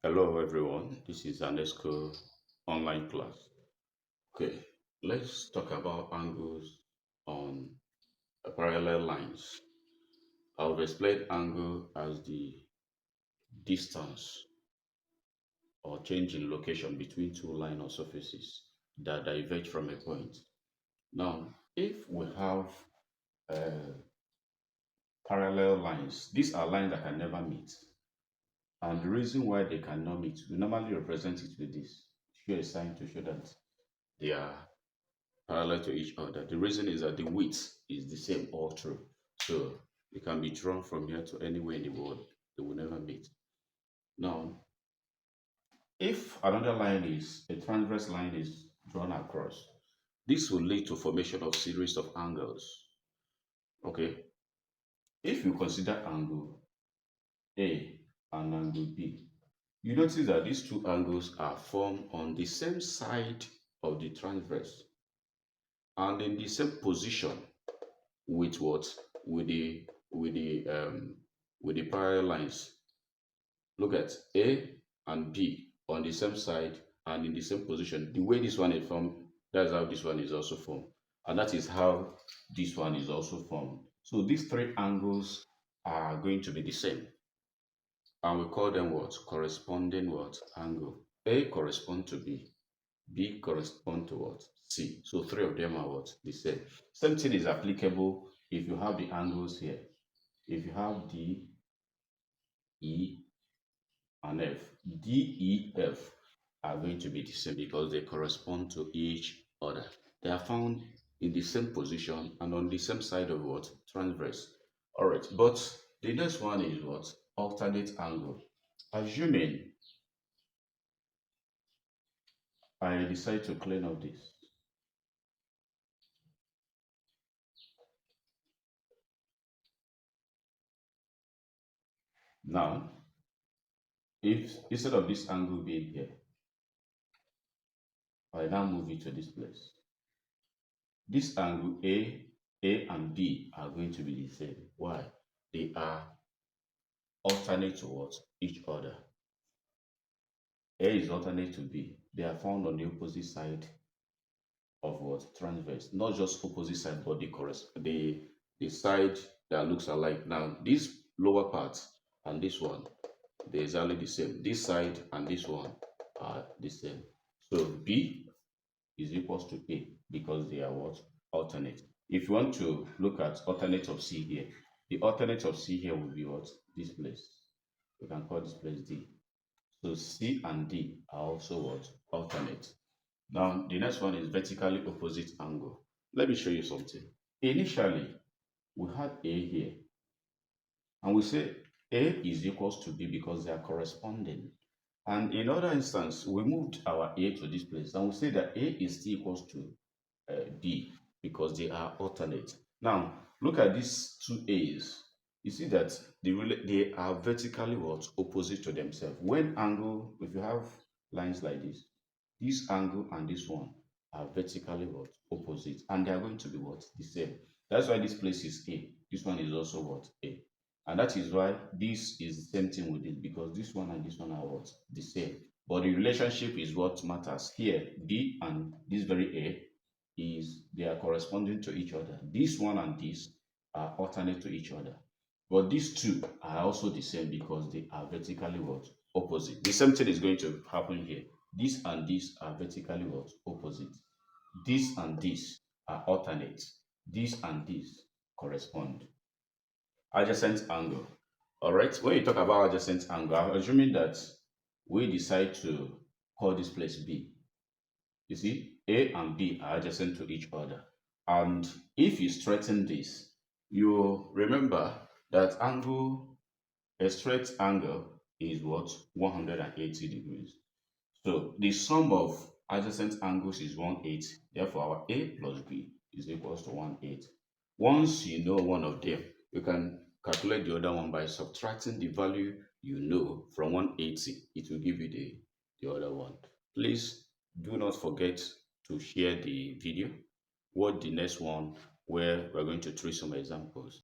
Hello everyone, this is Anesco online class. Okay, let's talk about angles on parallel lines. I've explained angle as the distance or change in location between two lines or surfaces that diverge from a point. Now, if we have uh, parallel lines, these are lines that can never meet. And the reason why they cannot meet, we normally represent it with this. Show a sign to show that they are parallel to each other. The reason is that the width is the same all through. So it can be drawn from here to anywhere in the world. They will never meet. Now, if another line is a transverse line is drawn across, this will lead to formation of series of angles. Okay. If you consider angle A and angle B, you notice that these two angles are formed on the same side of the transverse and in the same position with what with the parallel lines. Look at A and B on the same side and in the same position. The way this one is formed, that's how this one is also formed, and that is how this one is also formed. So these three angles are going to be the same, and we call them what? Corresponding what? Angle. A correspond to B correspond to what? C. So three of them are what? The same. Same thing is applicable if you have the angles here. If you have D, E, and F, D, E, F are going to be the same because they correspond to each other. They are found in the same position and on the same side of what? Transverse. All right, but the next one is what? Alternate angle. Assuming I decide to clean up this. Now, if instead of this angle being here, I now move it to this place. This angle A and B are going to be the same. Why? They are alternate towards each other. A is alternate to B. They are found on the opposite side of what? Transverse. Not just opposite side, but the side that looks alike. Now, this lower part and this one, they're exactly the same. This side and this one are the same. So B is equals to A because they are what? Alternate. If you want to look at alternate of C here, the alternate of C here will be what? This place. We can call this place D. So C and D are also what? Alternate. Now the next one is vertically opposite angle. Let me show you something. Initially, we had A here, and we say A is equals to B because they are corresponding. And in other instance, we moved our A to this place, and we say that A is still equals to B because they are alternate. Now, look at these two A's. You see that they are vertically what? Opposite to themselves. When angle, if you have lines like this angle and this one are vertically what? Opposite. And they are going to be what? The same. That's why this place is A. This one is also what? A. And that is why this is the same thing with it because this one and this one are what? The same. But the relationship is what matters. Here, B and this very A is they are corresponding to each other. This one and this are alternate to each other. But these two are also the same because they are vertically what? Opposite. The same thing is going to happen here. This and this are vertically what? Opposite. This and this are alternate. This and this correspond. Adjacent angle. All right. When you talk about adjacent angle, I'm assuming that we decide to call this place B. You see, A and B are adjacent to each other. And if you straighten this, you remember that a straight angle is what? 180 degrees. So the sum of adjacent angles is 180. Therefore, our A plus B is equals to 180. Once you know one of them, you can calculate the other one by subtracting the value you know from 180. It will give you the other one. Please do not forget to share the video. Watch the next one where we're going to trace some examples.